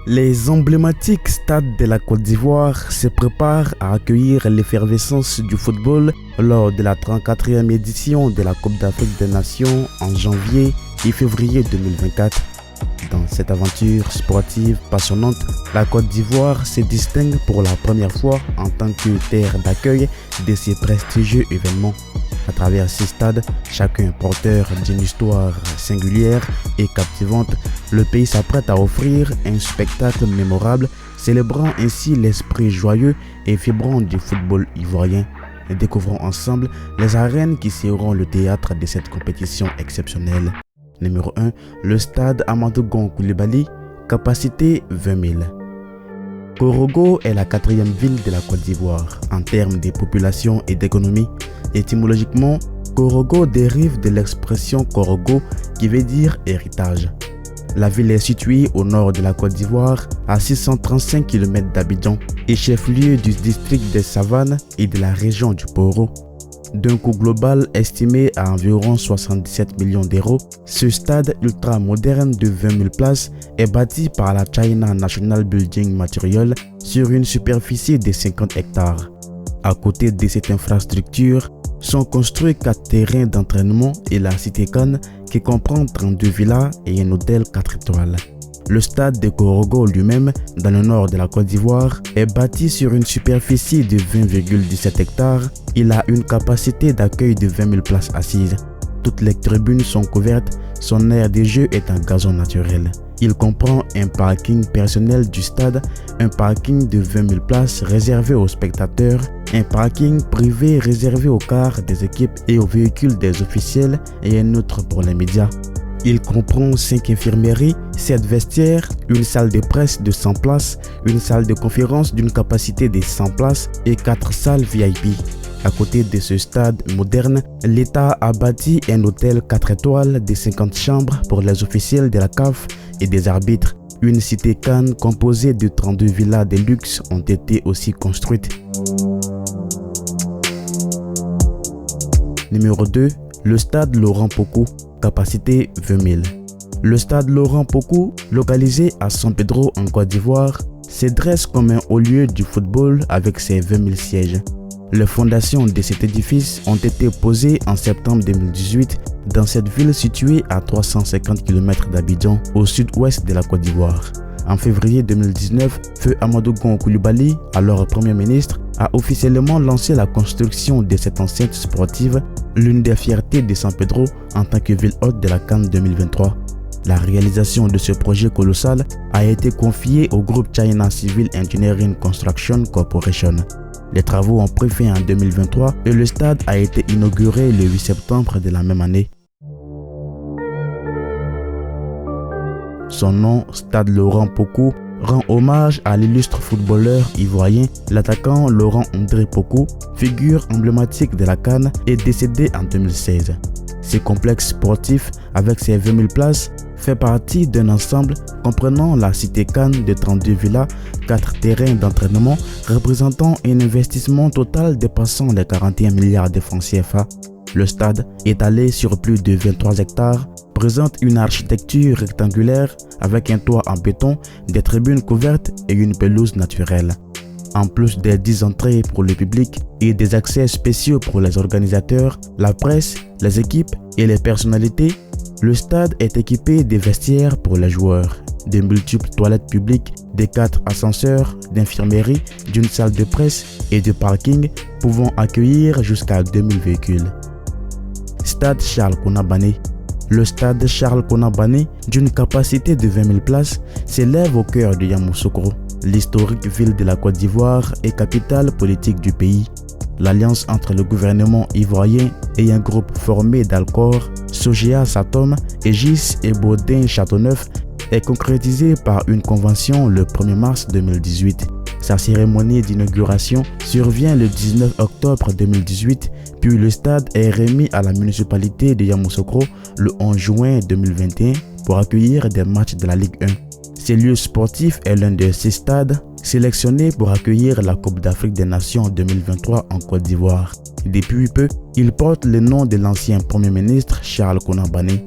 Les emblématiques stades de la Côte d'Ivoire se préparent à accueillir l'effervescence du football lors de la 34e édition de la Coupe d'Afrique des Nations en janvier et février 2024. Dans cette aventure sportive passionnante, la Côte d'Ivoire se distingue pour la première fois en tant que terre d'accueil de ces prestigieux événements. À travers ces stades, chacun porteur d'une histoire singulière et captivante, le pays s'apprête à offrir un spectacle mémorable, célébrant ainsi l'esprit joyeux et vibrant du football ivoirien. Découvrons ensemble les arènes qui seront le théâtre de cette compétition exceptionnelle. Numéro 1, le stade Amadou Gon Coulibaly, capacité 20 000. Korogo est la 4e ville de la Côte d'Ivoire en termes de population et d'économie. Étymologiquement, Korogo dérive de l'expression Korogo qui veut dire héritage. La ville est située au nord de la Côte d'Ivoire à 635 km d'Abidjan et chef-lieu du district des Savanes et de la région du Poro. D'un coût global estimé à environ 77 millions d'euros, ce stade ultra-moderne de 20 000 places est bâti par la China National Building Material sur une superficie de 50 hectares. À côté de cette infrastructure, sont construits 4 terrains d'entraînement et la cité Cannes qui comprend 32 villas et un hôtel 4 étoiles. Le stade de Korogo lui-même, dans le nord de la Côte d'Ivoire, est bâti sur une superficie de 20,17 hectares. Il a une capacité d'accueil de 20 000 places assises. Toutes les tribunes sont couvertes, son aire de jeu est en gazon naturel. Il comprend un parking personnel du stade, un parking de 20 000 places réservé aux spectateurs, un parking privé réservé aux cars des équipes et aux véhicules des officiels et un autre pour les médias. Il comprend 5 infirmeries, 7 vestiaires, une salle de presse de 100 places, une salle de conférence d'une capacité de 100 places et 4 salles VIP. À côté de ce stade moderne, l'État a bâti un hôtel 4 étoiles de 50 chambres pour les officiels de la CAF et des arbitres. Une cité Cannes composée de 32 villas de luxe ont été aussi construites. Numéro 2, le stade Laurent Pokou, capacité 20 000. Le stade Laurent Pokou, localisé à San Pedro en Côte d'Ivoire, se dresse comme un haut lieu du football avec ses 20 000 sièges. Les fondations de cet édifice ont été posées en septembre 2018 dans cette ville située à 350 km d'Abidjan, au sud-ouest de la Côte d'Ivoire. En février 2019, Feu Amadou Gon Coulibaly, alors Premier ministre, a officiellement lancé la construction de cette enceinte sportive, l'une des fiertés de San Pedro en tant que ville hôte de la CAN 2023. La réalisation de ce projet colossal a été confiée au groupe China Civil Engineering Construction Corporation. Les travaux ont pris fin en 2023 et le stade a été inauguré le 8 septembre de la même année. Son nom, Stade Laurent Pokou, rend hommage à l'illustre footballeur ivoirien, l'attaquant Laurent André Pokou, figure emblématique de la CAN et décédé en 2016. Ce complexe sportif, avec ses 20 000 places, fait partie d'un ensemble comprenant la cité Cannes de 32 villas, 4 terrains d'entraînement représentant un investissement total dépassant les 41 milliards de francs CFA. Le stade, étalé sur plus de 23 hectares, présente une architecture rectangulaire avec un toit en béton, des tribunes couvertes et une pelouse naturelle. En plus des 10 entrées pour le public et des accès spéciaux pour les organisateurs, la presse, les équipes et les personnalités, le stade est équipé de vestiaires pour les joueurs, de multiples toilettes publiques, de 4 ascenseurs, d'infirmerie, d'une salle de presse et de parking pouvant accueillir jusqu'à 2000 véhicules. Stade Charles Kounabane. Le stade Charles Kounabane, d'une capacité de 20 000 places, s'élève au cœur de Yamoussoukro, l'historique ville de la Côte d'Ivoire et capitale politique du pays. L'alliance entre le gouvernement ivoirien et un groupe formé d'Alcor, Sogea Satom, Aegis et Baudin Châteauneuf est concrétisée par une convention le 1er mars 2018. Sa cérémonie d'inauguration survient le 19 octobre 2018, puis le stade est remis à la municipalité de Yamoussoukro le 11 juin 2021 pour accueillir des matchs de la Ligue 1. Ce lieu sportif est l'un de 6 stades sélectionnés pour accueillir la Coupe d'Afrique des Nations 2023 en Côte d'Ivoire. Depuis peu, il porte le nom de l'ancien Premier ministre Charles Kounabane.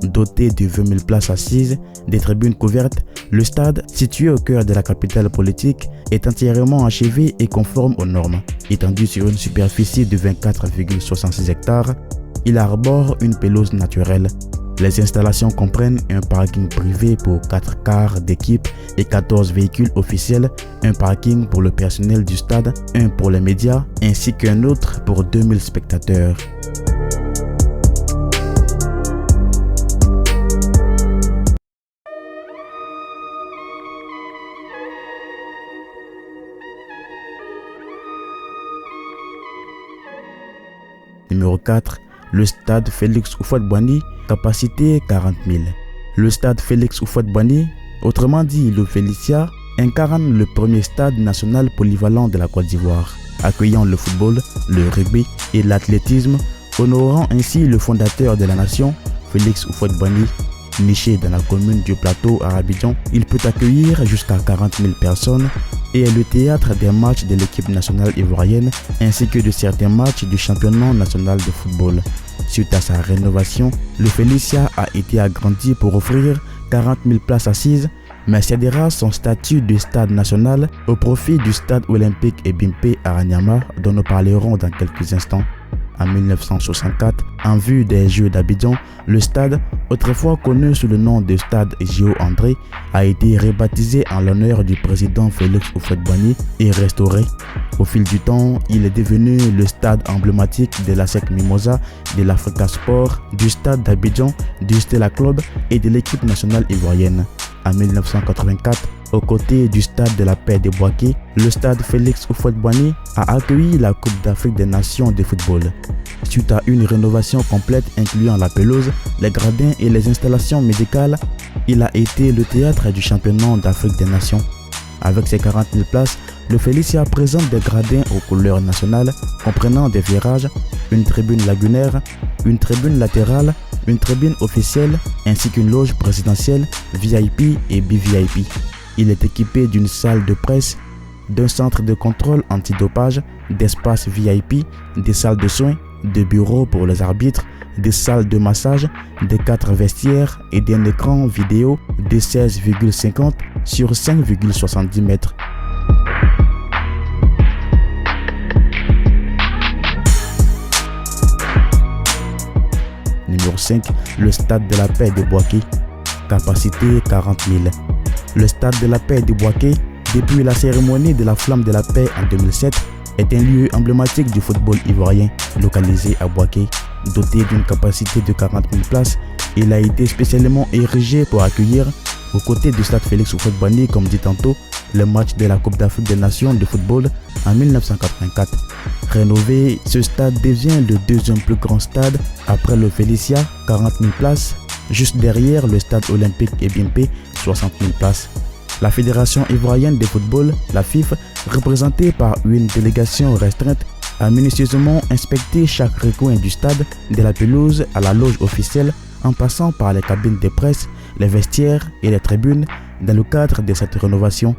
Doté de 20 000 places assises, des tribunes couvertes, le stade, situé au cœur de la capitale politique, est entièrement achevé et conforme aux normes. Étendu sur une superficie de 24,66 hectares, il arbore une pelouse naturelle. Les installations comprennent un parking privé pour 4 cars d'équipe et 14 véhicules officiels, un parking pour le personnel du stade, un pour les médias, ainsi qu'un autre pour 2000 spectateurs. Numéro 4. Le stade Félix Houphouët-Boigny, capacité 40 000. Le stade Félix Houphouët-Boigny, autrement dit le Félicia, incarne le premier stade national polyvalent de la Côte d'Ivoire, accueillant le football, le rugby et l'athlétisme, honorant ainsi le fondateur de la nation, Félix Houphouët-Boigny. Niché dans la commune du Plateau à Abidjan, il peut accueillir jusqu'à 40 000 personnes et est le théâtre des matchs de l'équipe nationale ivoirienne ainsi que de certains matchs du championnat national de football. Suite à sa rénovation, le Félicia a été agrandi pour offrir 40 000 places assises, mais cédera son statut de stade national au profit du stade olympique Ebimpe à Niamey, dont nous parlerons dans quelques instants. En 1964, en vue des Jeux d'Abidjan, le stade, autrefois connu sous le nom de stade Géo André, a été rebaptisé en l'honneur du président Félix Houphouët-Boigny et restauré. Au fil du temps, il est devenu le stade emblématique de la SEC Mimosa, de l'Africa Sport, du stade d'Abidjan, du Stella Club et de l'équipe nationale ivoirienne. En 1984, aux côtés du stade de la Paix de Bouaké, le stade Félix Houphouët-Boigny a accueilli la Coupe d'Afrique des Nations de football. Suite à une rénovation complète incluant la pelouse, les gradins et les installations médicales, il a été le théâtre du championnat d'Afrique des Nations. Avec ses 40 000 places, le Félicia présente des gradins aux couleurs nationales, comprenant des virages, une tribune lagunaire, une tribune latérale, une tribune officielle, ainsi qu'une loge présidentielle, VIP et BVIP. Il est équipé d'une salle de presse, d'un centre de contrôle antidopage, d'espaces VIP, des salles de soins, de bureaux pour les arbitres, des salles de massage, des 4 vestiaires et d'un écran vidéo de 16,50 sur 5,70 mètres. Numéro 5. Le stade de la Paix de Bouaké, capacité 40 000. Le stade de la Paix de Bouaké, depuis la cérémonie de la Flamme de la Paix en 2007, est un lieu emblématique du football ivoirien, localisé à Bouaké. Doté d'une capacité de 40 000 places, il a été spécialement érigé pour accueillir, aux côtés du stade Félix Houphouët-Boigny, comme dit tantôt, le match de la Coupe d'Afrique des Nations de football en 1984. Rénové, ce stade devient le deuxième plus grand stade après le Félicia, 40 000 places, juste derrière le stade olympique Ebimpe, 60 000 places. La Fédération ivoirienne de football, la FIF, représentée par une délégation restreinte, a minutieusement inspecté chaque recoin du stade, de la pelouse à la loge officielle, en passant par les cabines de presse, les vestiaires et les tribunes, dans le cadre de cette rénovation.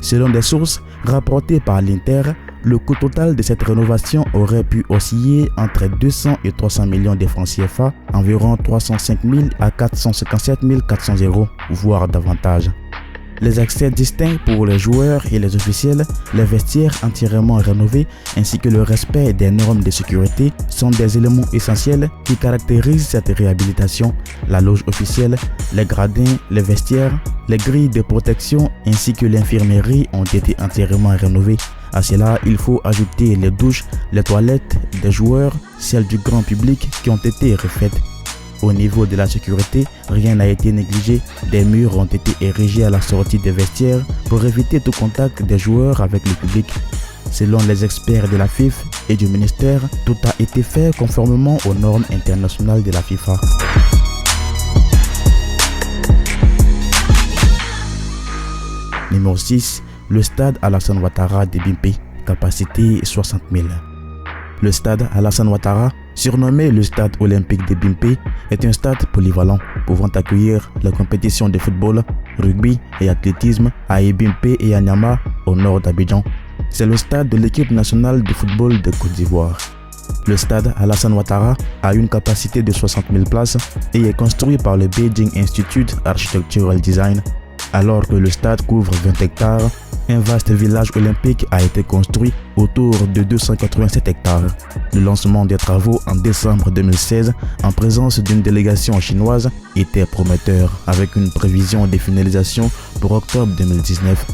Selon des sources rapportées par l'Inter, le coût total de cette rénovation aurait pu osciller entre 200 et 300 millions de francs CFA, environ 305 000 à 457 400 euros, voire davantage. Les accès distincts pour les joueurs et les officiels, les vestiaires entièrement rénovés ainsi que le respect des normes de sécurité sont des éléments essentiels qui caractérisent cette réhabilitation. La loge officielle, les gradins, les vestiaires, les grilles de protection ainsi que l'infirmerie ont été entièrement rénovés. À cela, il faut ajouter les douches, les toilettes des joueurs, celles du grand public qui ont été refaites. Au niveau de la sécurité, rien n'a été négligé. Des murs ont été érigés à la sortie des vestiaires pour éviter tout contact des joueurs avec le public. Selon les experts de la FIF et du ministère, tout a été fait conformément aux normes internationales de la FIFA. Numéro 6. Le stade Alassane Ouattara d'Ebimpe, capacité 60 000. Le stade Alassane Ouattara, surnommé le stade olympique d'Ebimpe, est un stade polyvalent pouvant accueillir les compétitions de football, rugby et athlétisme à Ebimpe et à Niamey, au nord d'Abidjan. C'est le stade de l'équipe nationale de football de Côte d'Ivoire. Le stade Alassane Ouattara a une capacité de 60 000 places et est construit par le Beijing Institute Architectural Design. Alors que le stade couvre 20 hectares, un vaste village olympique a été construit autour de 287 hectares. Le lancement des travaux en décembre 2016 en présence d'une délégation chinoise était prometteur avec une prévision de finalisation pour octobre 2019.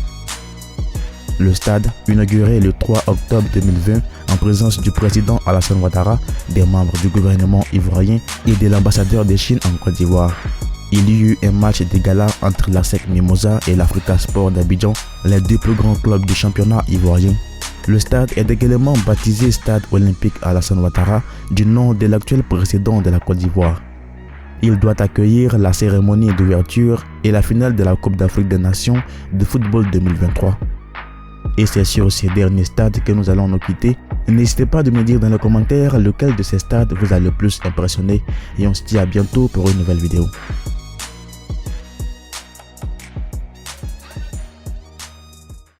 Le stade, inauguré le 3 octobre 2020 en présence du président Alassane Ouattara, des membres du gouvernement ivoirien et de l'ambassadeur de Chine en Côte d'Ivoire. Il y eut un match de gala entre l'ASEC Mimosa et l'Africa Sport d'Abidjan, les deux plus grands clubs du championnat ivoirien. Le stade est également baptisé Stade Olympique Alassane Ouattara du nom de l'actuel président de la Côte d'Ivoire. Il doit accueillir la cérémonie d'ouverture et la finale de la Coupe d'Afrique des Nations de football 2023. Et c'est sur ces derniers stades que nous allons nous quitter. N'hésitez pas de me dire dans les commentaires lequel de ces stades vous a le plus impressionné et on se dit à bientôt pour une nouvelle vidéo.